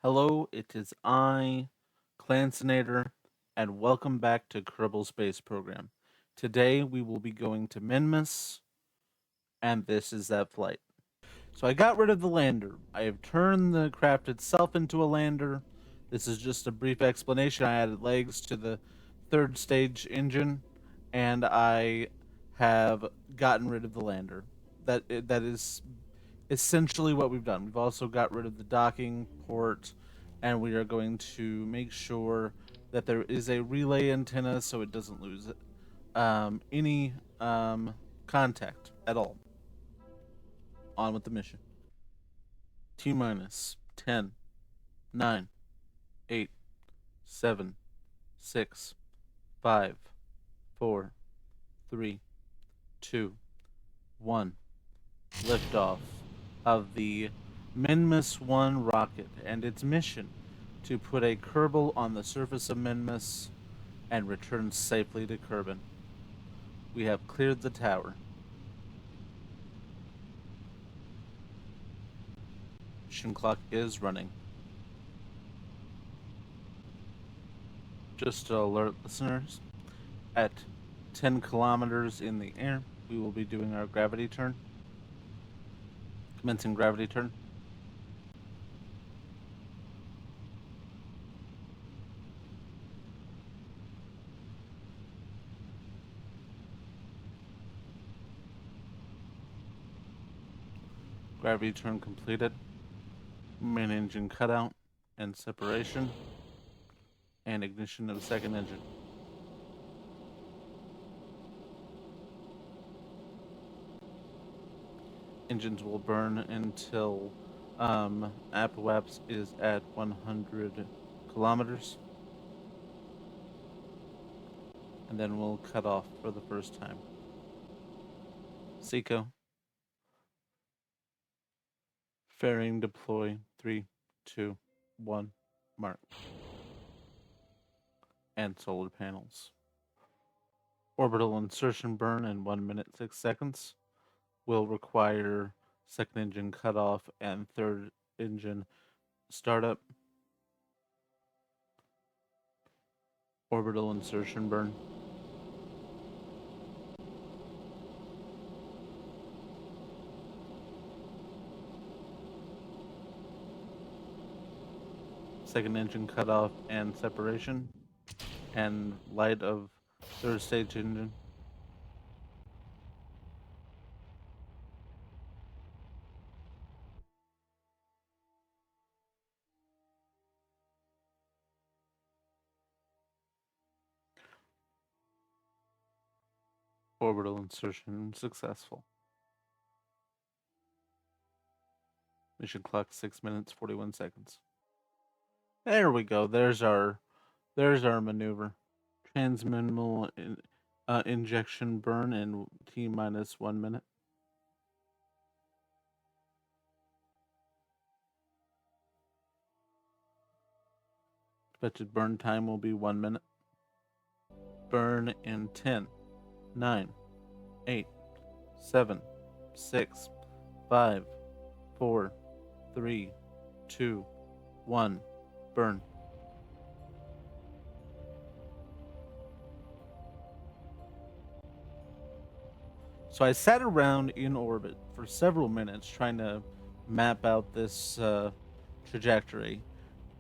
Hello, it is I, Clancinator, and welcome back to Kerbal Space Program. Today we will be going to Minmus, and this is that flight. So I got rid of the lander. I have turned the craft itself into a lander. This is just a brief explanation. I added legs to the third stage engine, and I have gotten rid of the lander. That is essentially what we've done. We've also got rid of the docking port, and we are going to make sure that there is a relay antenna so it doesn't lose any contact at all. On with the mission. T minus 10, 9, 8, 7, 6, 5, 4, 3, 2, 1. Liftoff of the Minmus 1 rocket and its mission to put a Kerbal on the surface of Minmus and return safely to Kerbin. We have cleared the tower. Mission clock is running. Just to alert listeners, at 10 kilometers in the air, we will be doing our gravity turn. Commencing gravity turn. Gravity turn completed. Main engine cutout and separation. And ignition of the second engine. Engines will burn until Apoaps is at 100 kilometers. And then we'll cut off for the first time. Seco. Fairing deploy 3, 2, 1, mark. And solar panels. Orbital insertion burn in 1 minute 6 seconds. Will require second engine cutoff and third engine startup. Orbital insertion burn. Second engine cutoff and separation. And light of third stage engine. Orbital insertion successful. Mission clock 6 minutes 41 seconds. There we go. There's our maneuver. Transminimal injection burn in T minus 1 minute. Expected burn time will be 1 minute. Burn in 10, 9, 8, 7, 6, 5, 4, 3, 2, 1. Burn. So I sat around in orbit for several minutes trying to map out this trajectory,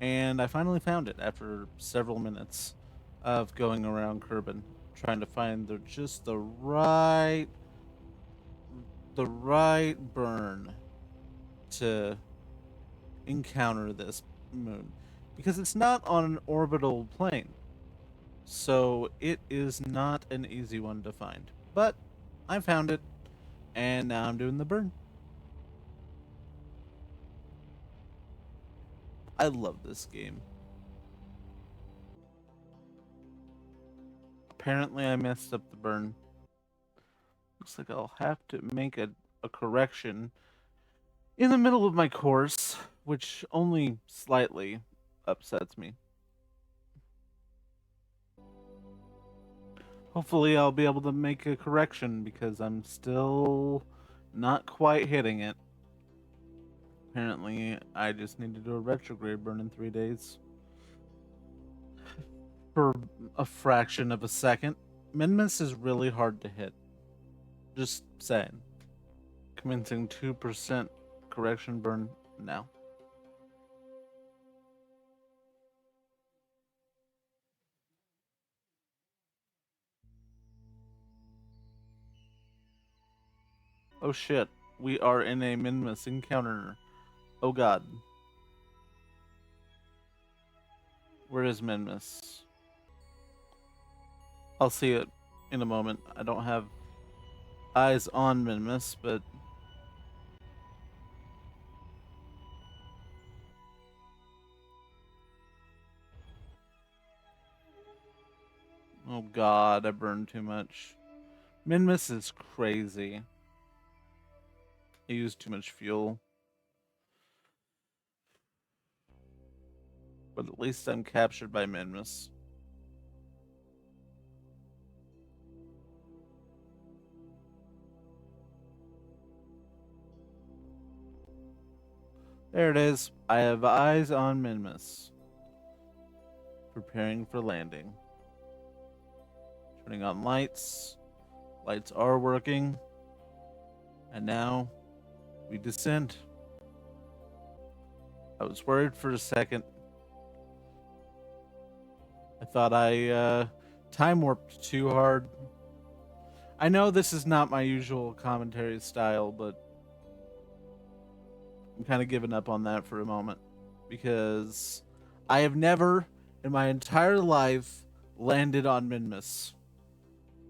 and I finally found it after several minutes of going around Kerbin, trying to find the right burn to encounter this moon, because it's not on an orbital plane, so it is not an easy one to find. But I found it, and now I'm doing the burn. I love this game. Apparently, I messed up the burn. Looks like I'll have to make a correction in the middle of my course, which only slightly upsets me. Hopefully, I'll be able to make a correction because I'm still not quite hitting it. Apparently, I just need to do a retrograde burn in 3 days. For a fraction of a second. Minmus is really hard to hit. Just saying. Commencing 2% correction burn now. Oh shit. We are in a Minmus encounter. Oh god. Where is Minmus? I'll see it in a moment. I don't have eyes on Minmus, but oh god, I burned too much. Minmus is crazy. I used too much fuel. But at least I'm captured by Minmus. There it is. I have eyes on Minmus. Preparing for landing. Turning on lights. Lights are working. And now we descend. I was worried for a second. I thought I time warped too hard. I know this is not my usual commentary style, but I'm kind of giving up on that for a moment because I have never in my entire life landed on Minmus.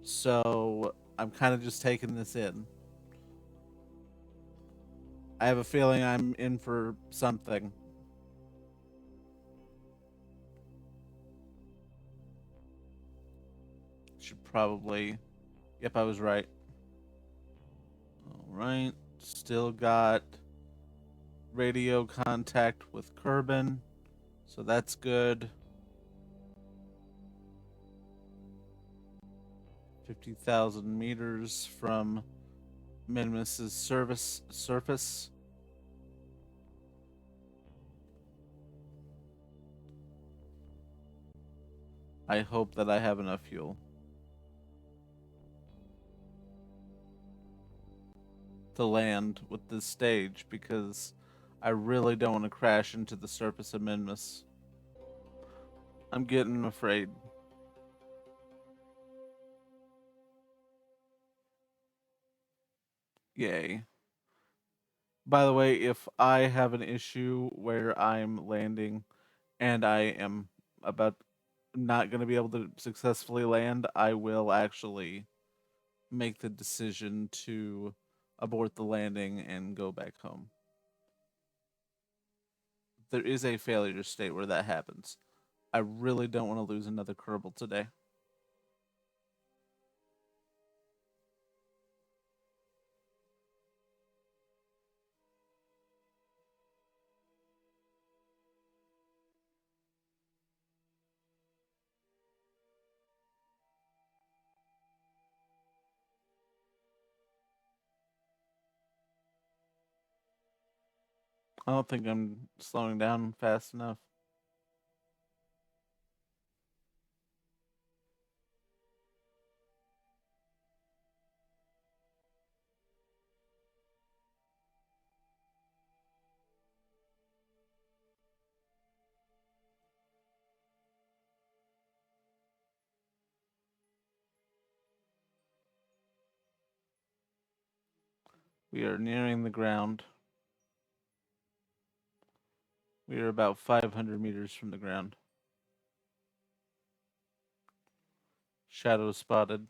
So I'm kind of just taking this in. I have a feeling I'm in for something. Should probably. Yep, I was right. All right. Still got radio contact with Kerbin. So that's good. 50,000 meters from Minmus's service surface. I hope that I have enough fuel to land with this stage because I really don't want to crash into the surface of Minmus. I'm getting afraid. Yay. By the way, if I have an issue where I'm landing and I am about not going to be able to successfully land, I will actually make the decision to abort the landing and go back home. There is a failure state where that happens. I really don't want to lose another Kerbal today. I don't think I'm slowing down fast enough. We are nearing the ground. We are about 500 meters from the ground. Shadow spotted.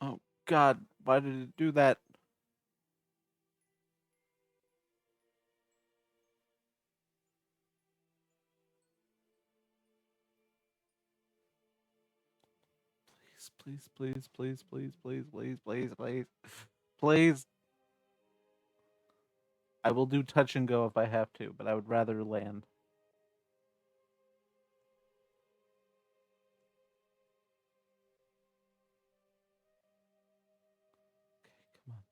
Oh God, why did it do that? Please, please, please, please, please, please, please, please, please. I will do touch and go if I have to, but I would rather land. Okay, come on.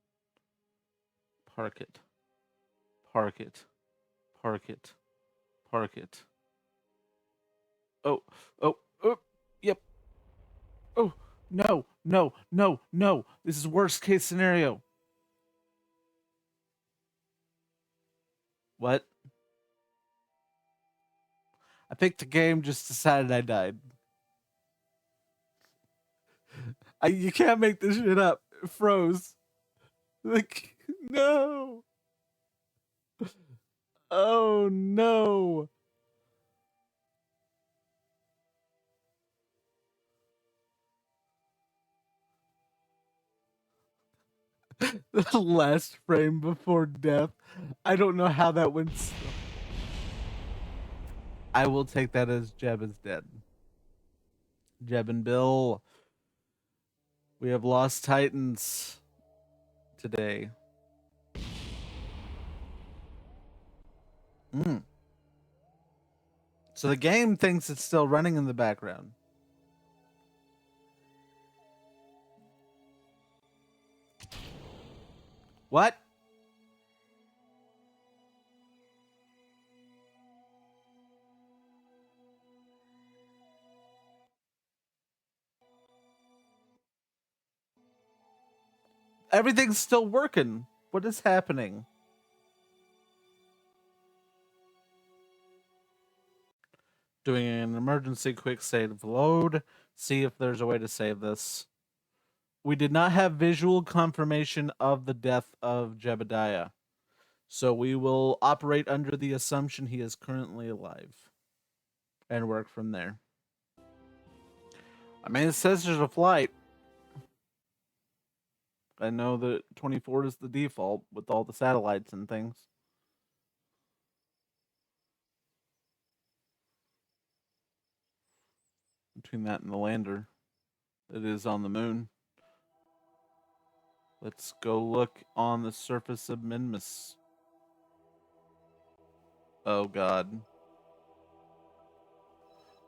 Park it. Park it. Park it. Park it. Oh, oh, oh, yep. Oh, no, no, no, no. This is worst case scenario. What? I picked a game, just decided I died. You can't make this shit up. It froze. Like, no. Oh, no. The last frame before death. I don't know how that went. I will take that as Jeb is dead. Jeb and Bill, we have lost Titans today. Mm. So the game thinks it's still running in the background. What? Everything's still working. What is happening? Doing an emergency quick save load. See if there's a way to save this. We did not have visual confirmation of the death of Jebediah. So we will operate under the assumption he is currently alive and work from there. I mean, it says there's a flight. I know that 24 is the default with all the satellites and things. Between that and the lander, it is on the moon. Let's go look on the surface of Minmus. Oh, God.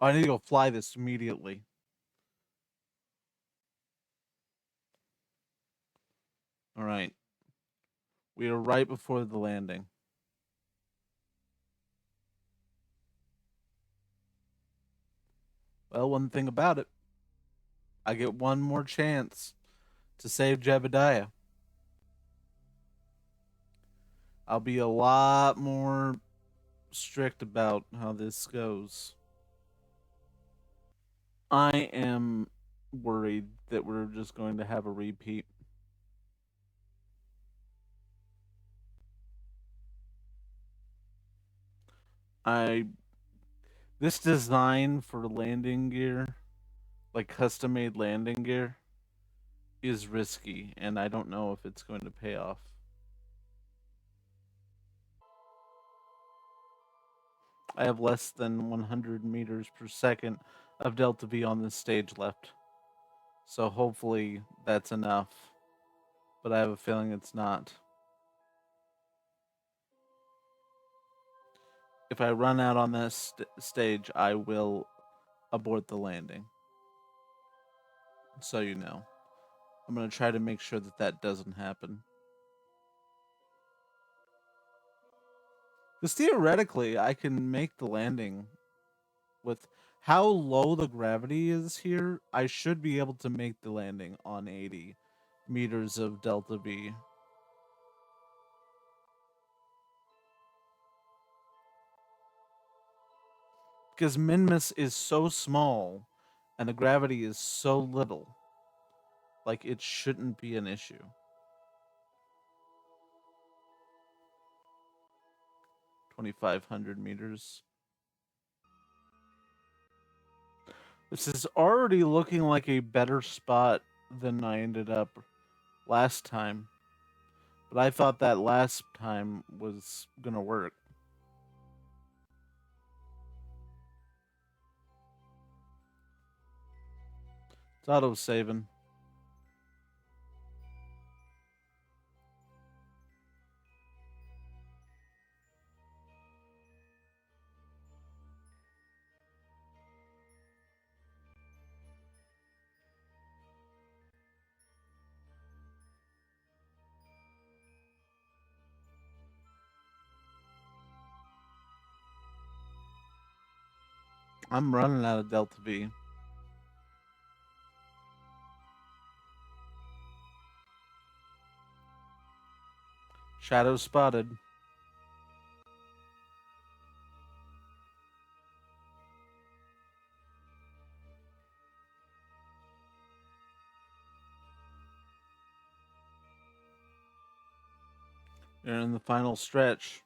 Oh, I need to go fly this immediately. All right. We are right before the landing. Well, one thing about it, I get one more chance to save Jebediah. I'll be a lot more strict about how this goes. I am worried that we're just going to have a repeat. I This design for landing gear, like custom made landing gear, is risky, and I don't know if it's going to pay off. I have less than 100 meters per second of delta V on this stage left. So hopefully that's enough. But I have a feeling it's not. If I run out on this stage, I will abort the landing. So you know. I'm going to try to make sure that that doesn't happen. Because theoretically, I can make the landing with how low the gravity is here. I should be able to make the landing on 80 meters of delta V. Because Minmus is so small and the gravity is so little. Like, it shouldn't be an issue. 2,500 meters. This is already looking like a better spot than I ended up last time. But I thought that last time was going to work. It's auto-saving. I'm running out of Delta V. Shadow spotted. You're in the final stretch.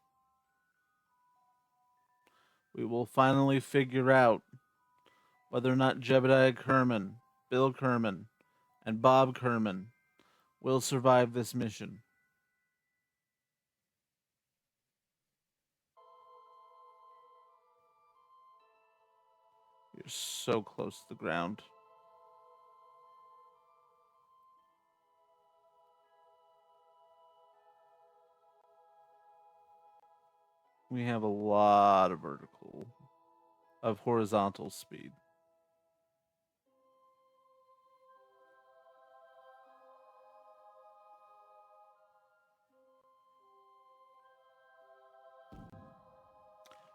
We will finally figure out whether or not Jebediah Kerman, Bill Kerman, and Bob Kerman will survive this mission. You're so close to the ground. We have a lot of horizontal speed.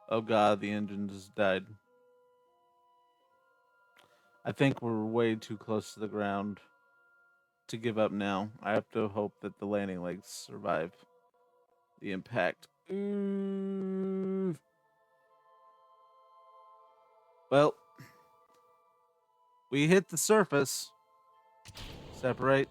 Oh god, the engine just died. I think we're way too close to the ground to give up now. I have to hope that the landing legs survive the impact. Well, we hit the surface. Separate.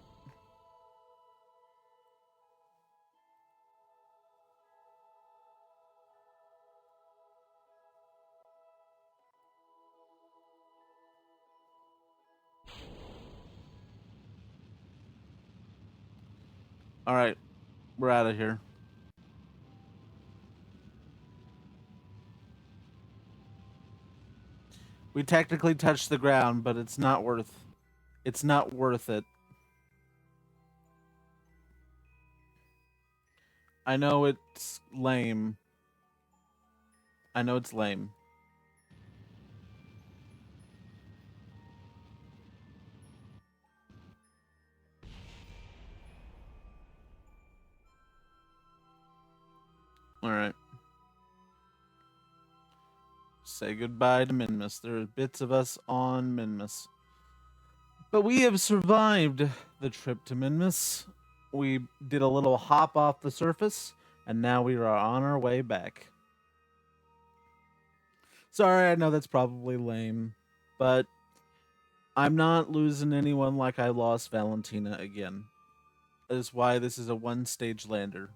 All right, we're out of here. We technically touched the ground, but it's not worth. It's not worth it. I know it's lame. I know it's lame. All right. Say goodbye to Minmus. There are bits of us on Minmus. But we have survived the trip to Minmus. We did a little hop off the surface, and now we are on our way back. Sorry, I know that's probably lame, but I'm not losing anyone like I lost Valentina again. That is why this is a one stage lander.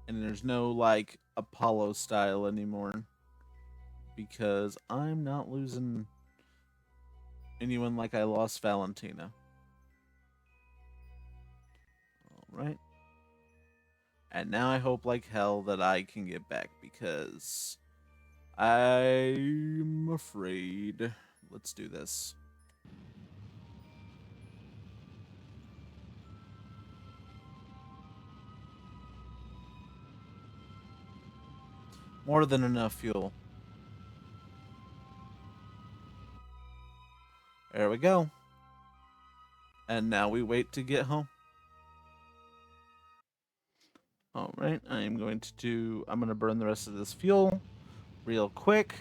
And there's no like Apollo style anymore. Because I'm not losing anyone like I lost Valentina. Alright. And now I hope like hell that I can get back because I'm afraid. Let's do this. More than enough fuel. There we go. And now we wait to get home. Alright, I'm going to burn the rest of this fuel real quick.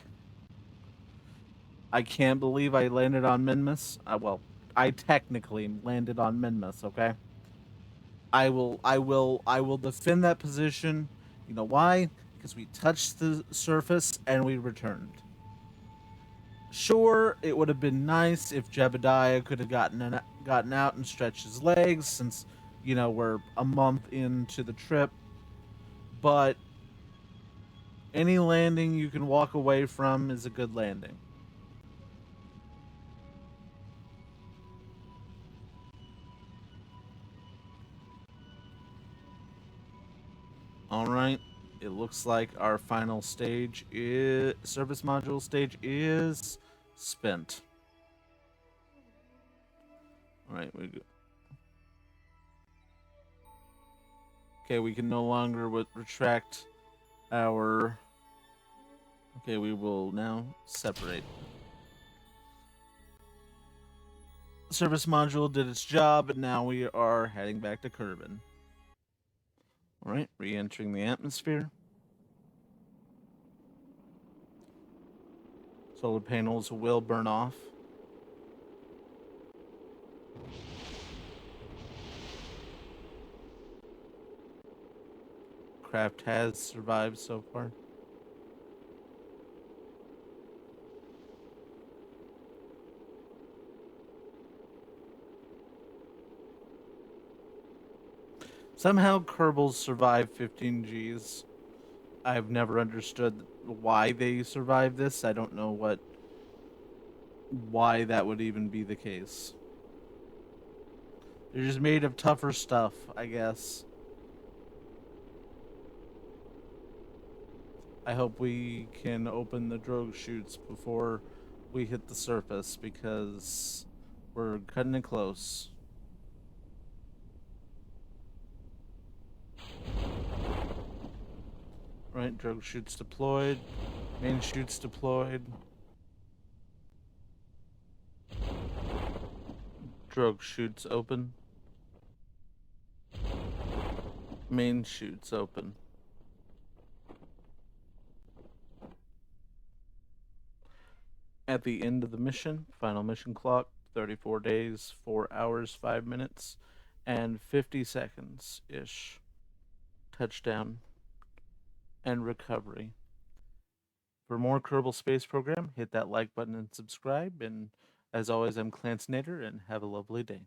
I can't believe I landed on Minmus. Well, I technically landed on Minmus, okay? I will defend that position. You know why? Because we touched the surface and we returned. Sure, it would have been nice if Jebediah could have gotten out and stretched his legs, since we're a month into the trip. But any landing you can walk away from is a good landing. All right. It looks like our final stage is service module stage is spent. Alright, okay, we can no longer retract our... Okay, we will now separate. Service module did its job, and now we are heading back to Kerbin. Alright, re-entering the atmosphere. Solar panels will burn off. Craft has survived so far. Somehow Kerbals survived 15 Gs. I've never understood why they survived this. I don't know why that would even be the case. They're just made of tougher stuff, I guess. I hope we can open the drogue chutes before we hit the surface because we're cutting it close. Right, drogue chutes deployed. Main chutes deployed. Drogue chutes open. Main chutes open. At the end of the mission, final mission clock, 34 days, 4 hours, 5 minutes, and 50 seconds-ish. Touchdown and recovery. For more Kerbal Space Program, hit that like button and subscribe. And as always, I'm Clancinator, and have a lovely day.